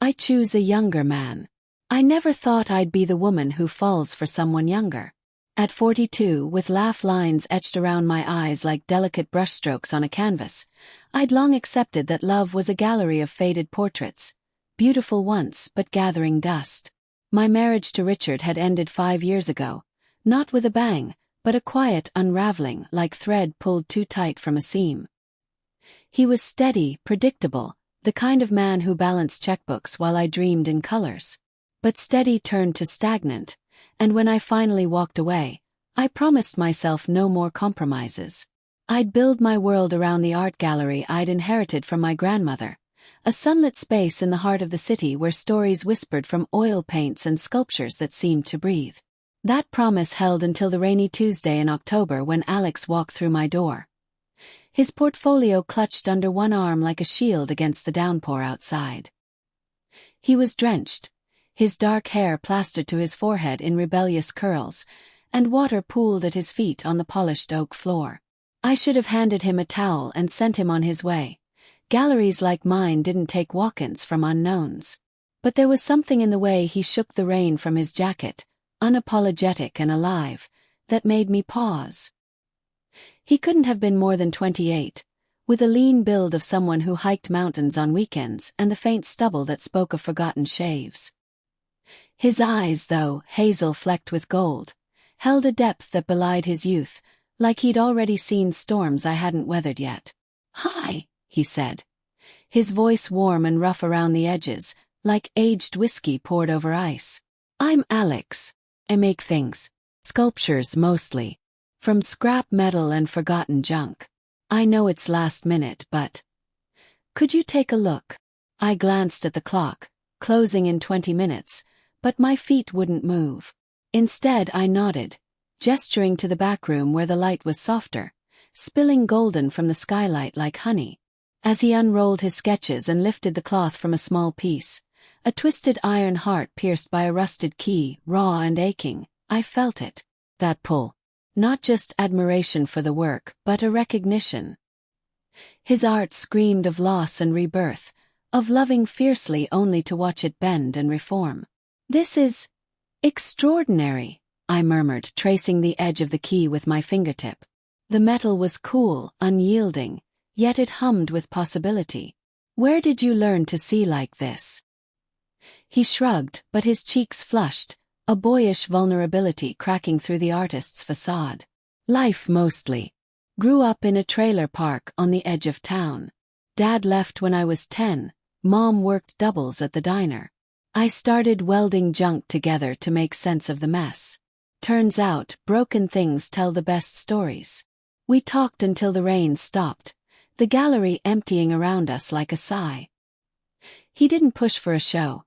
I choose a younger man. I never thought I'd be the woman who falls for someone younger. At 42, with laugh lines etched around my eyes like delicate brushstrokes on a canvas, I'd long accepted that love was a gallery of faded portraits, beautiful once but gathering dust. My marriage to Richard had ended 5 years ago, not with a bang, but a quiet unraveling like thread pulled too tight from a seam. He was steady, predictable, the kind of man who balanced checkbooks while I dreamed in colors. But steady turned to stagnant, and when I finally walked away, I promised myself no more compromises. I'd build my world around the art gallery I'd inherited from my grandmother, a sunlit space in the heart of the city where stories whispered from oil paints and sculptures that seemed to breathe. That promise held until the rainy Tuesday in October when Alex walked through my door. His portfolio clutched under one arm like a shield against the downpour outside. He was drenched, his dark hair plastered to his forehead in rebellious curls, and water pooled at his feet on the polished oak floor. I should have handed him a towel and sent him on his way. Galleries like mine didn't take walk-ins from unknowns. But there was something in the way he shook the rain from his jacket, unapologetic and alive, that made me pause. He couldn't have been more than 28, with a lean build of someone who hiked mountains on weekends and the faint stubble that spoke of forgotten shaves. His eyes, though, hazel flecked with gold, held a depth that belied his youth, like he'd already seen storms I hadn't weathered yet. "Hi," he said, his voice warm and rough around the edges, like aged whiskey poured over ice. "I'm Alex. I make things. Sculptures mostly. From scrap metal and forgotten junk. I know it's last minute, but could you take a look?" I glanced at the clock, closing in 20 minutes, but my feet wouldn't move. Instead I nodded, gesturing to the back room where the light was softer, spilling golden from the skylight like honey. As he unrolled his sketches and lifted the cloth from a small piece, a twisted iron heart pierced by a rusted key, raw and aching, I felt it. That pull. Not just admiration for the work, but a recognition. His art screamed of loss and rebirth, of loving fiercely only to watch it bend and reform. "This is extraordinary," I murmured, tracing the edge of the key with my fingertip. The metal was cool, unyielding, yet it hummed with possibility. "Where did you learn to see like this?" He shrugged, but his cheeks flushed, a boyish vulnerability cracking through the artist's facade. "Life mostly. Grew up in a trailer park on the edge of town. Dad left when I was 10, Mom worked doubles at the diner. I started welding junk together to make sense of the mess. Turns out, broken things tell the best stories." We talked until the rain stopped, the gallery emptying around us like a sigh. He didn't push for a show.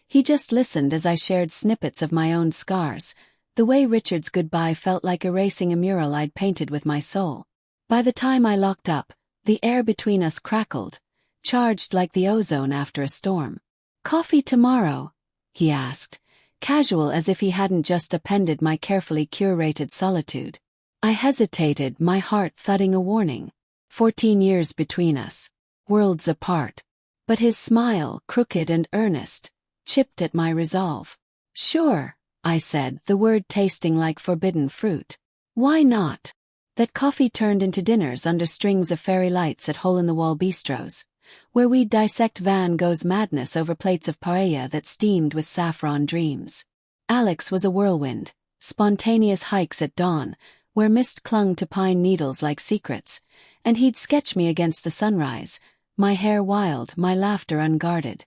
He just listened as I shared snippets of my own scars, the way Richard's goodbye felt like erasing a mural I'd painted with my soul. By the time I locked up, the air between us crackled, charged like the ozone after a storm. "Coffee tomorrow?" he asked, casual as if he hadn't just appended my carefully curated solitude. I hesitated, my heart thudding a warning. 14 years between us. Worlds apart. But his smile, crooked and earnest, chipped at my resolve. "Sure," I said, the word tasting like forbidden fruit. "Why not?" That coffee turned into dinners under strings of fairy lights at hole-in-the-wall bistros, where we'd dissect Van Gogh's madness over plates of paella that steamed with saffron dreams. Alex was a whirlwind, spontaneous hikes at dawn, where mist clung to pine needles like secrets, and he'd sketch me against the sunrise, my hair wild, my laughter unguarded.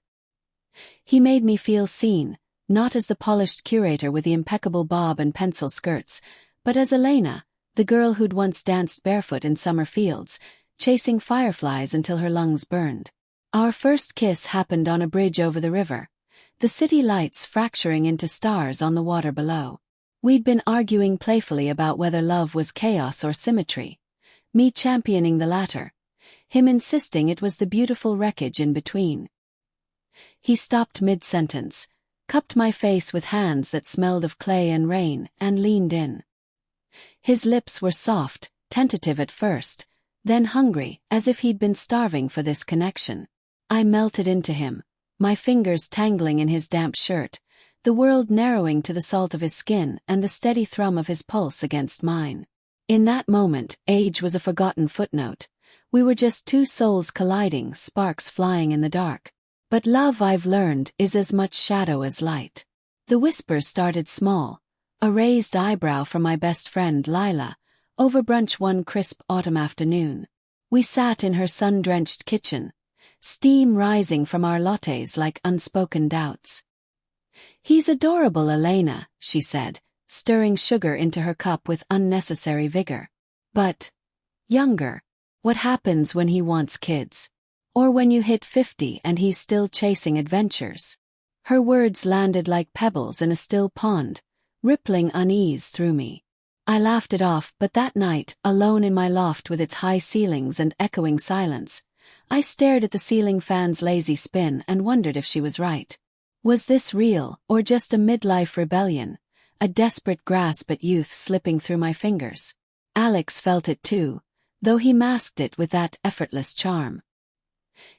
He made me feel seen, not as the polished curator with the impeccable bob and pencil skirts, but as Elena, the girl who'd once danced barefoot in summer fields, chasing fireflies until her lungs burned. Our first kiss happened on a bridge over the river, the city lights fracturing into stars on the water below. We'd been arguing playfully about whether love was chaos or symmetry, me championing the latter, him insisting it was the beautiful wreckage in between. He stopped mid-sentence, cupped my face with hands that smelled of clay and rain, and leaned in. His lips were soft, tentative at first, then hungry, as if he'd been starving for this connection. I melted into him, my fingers tangling in his damp shirt, the world narrowing to the salt of his skin and the steady thrum of his pulse against mine. In that moment, age was a forgotten footnote. We were just two souls colliding, sparks flying in the dark. But love, I've learned, is as much shadow as light. The whisper started small, a raised eyebrow from my best friend Lila, over brunch one crisp autumn afternoon. We sat in her sun-drenched kitchen, steam rising from our lattes like unspoken doubts. "He's adorable, Elena," she said, stirring sugar into her cup with unnecessary vigor. "But younger. What happens when he wants kids? Or when you hit 50 and he's still chasing adventures?" Her words landed like pebbles in a still pond, rippling unease through me. I laughed it off, but that night, alone in my loft with its high ceilings and echoing silence, I stared at the ceiling fan's lazy spin and wondered if she was right. Was this real, or just a midlife rebellion, a desperate grasp at youth slipping through my fingers? Alex felt it too, though he masked it with that effortless charm.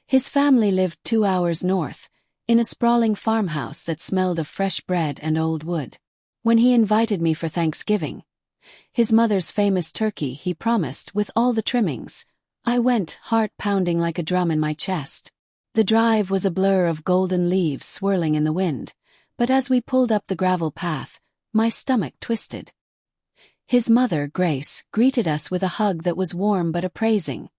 His family lived 2 hours north, in a sprawling farmhouse that smelled of fresh bread and old wood. When he invited me for Thanksgiving, his mother's famous turkey he promised with all the trimmings, I went, heart pounding like a drum in my chest. The drive was a blur of golden leaves swirling in the wind, but as we pulled up the gravel path, my stomach twisted. His mother, Grace, greeted us with a hug that was warm but appraising,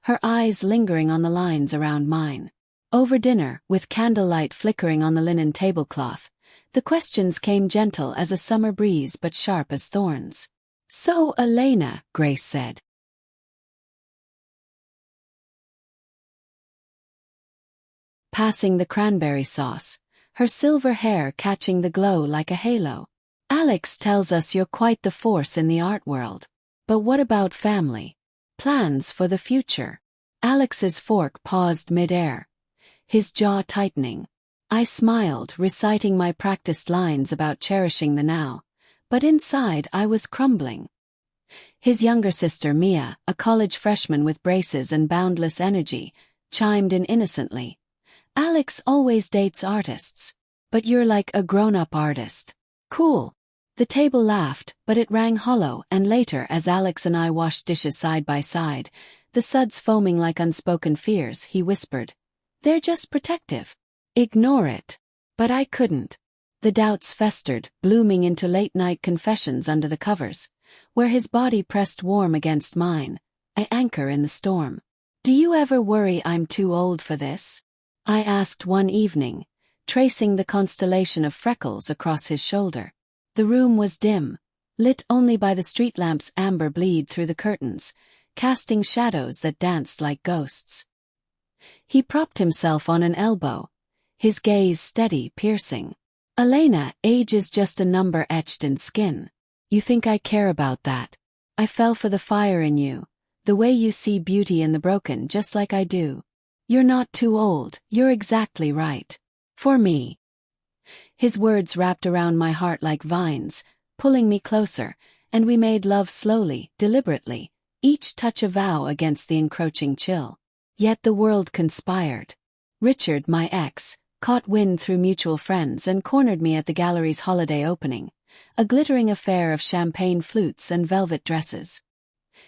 her eyes lingering on the lines around mine. Over dinner, with candlelight flickering on the linen tablecloth, the questions came gentle as a summer breeze but sharp as thorns. "So, Elena," Grace said. Passing the cranberry sauce, her silver hair catching the glow like a halo. "Alex tells us you're quite the force in the art world. But what about family? Plans for the future?" Alex's fork paused mid-air, his jaw tightening. I smiled, reciting my practiced lines about cherishing the now, but inside I was crumbling. His younger sister Mia, a college freshman with braces and boundless energy, chimed in innocently. "Alex always dates artists. But you're like a grown-up artist." "Cool." The table laughed, but it rang hollow, and later as Alex and I washed dishes side by side, the suds foaming like unspoken fears, he whispered, "They're just protective. Ignore it." But I couldn't. The doubts festered, blooming into late-night confessions under the covers, where his body pressed warm against mine, an anchor in the storm. "Do you ever worry I'm too old for this?" I asked one evening, tracing the constellation of freckles across his shoulder. The room was dim, lit only by the street lamp's amber bleed through the curtains, casting shadows that danced like ghosts. He propped himself on an elbow, his gaze steady, piercing. "Elena, age is just a number etched in skin. You think I care about that? I fell for the fire in you, the way you see beauty in the broken just like I do. You're not too old, you're exactly right. For me." His words wrapped around my heart like vines, pulling me closer, and we made love slowly, deliberately, each touch a vow against the encroaching chill. Yet the world conspired. Richard, my ex, caught wind through mutual friends and cornered me at the gallery's holiday opening, a glittering affair of champagne flutes and velvet dresses.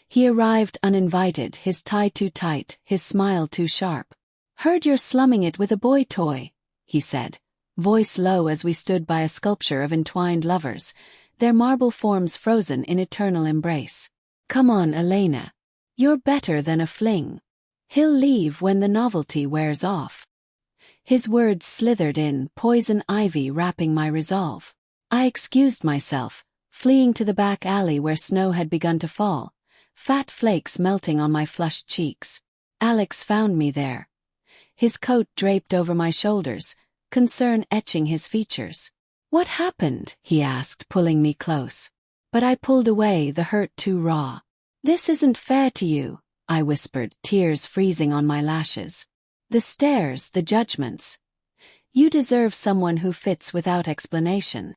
He arrived uninvited, his tie too tight, his smile too sharp. "Heard you're slumming it with a boy toy," he said, voice low as we stood by a sculpture of entwined lovers, their marble forms frozen in eternal embrace. "Come on, Elena. You're better than a fling. He'll leave when the novelty wears off." His words slithered in, poison ivy wrapping my resolve. I excused myself, fleeing to the back alley where snow had begun to fall, fat flakes melting on my flushed cheeks. Alex found me there, his coat draped over my shoulders, concern etching his features. "What happened?" he asked, pulling me close. But I pulled away, the hurt too raw. "This isn't fair to you," I whispered, tears freezing on my lashes. "The stares, the judgments. You deserve someone who fits without explanation."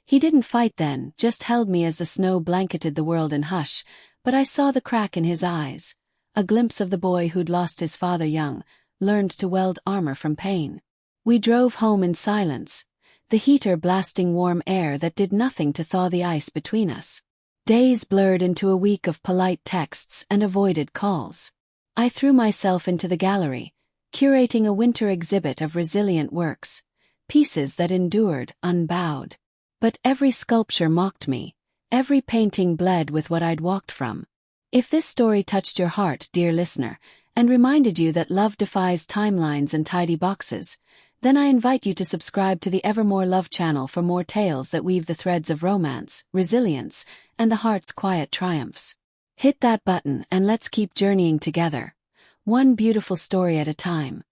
He didn't fight then, just held me as the snow blanketed the world in hush, but I saw the crack in his eyes, a glimpse of the boy who'd lost his father young, learned to weld armor from pain. We drove home in silence, the heater blasting warm air that did nothing to thaw the ice between us. Days blurred into a week of polite texts and avoided calls. I threw myself into the gallery, curating a winter exhibit of resilient works, pieces that endured unbowed. But every sculpture mocked me, every painting bled with what I'd walked from. If this story touched your heart, dear listener, and reminded you that love defies timelines and tidy boxes, then I invite you to subscribe to the Evermore Love channel for more tales that weave the threads of romance, resilience, and the heart's quiet triumphs. Hit that button and let's keep journeying together, one beautiful story at a time.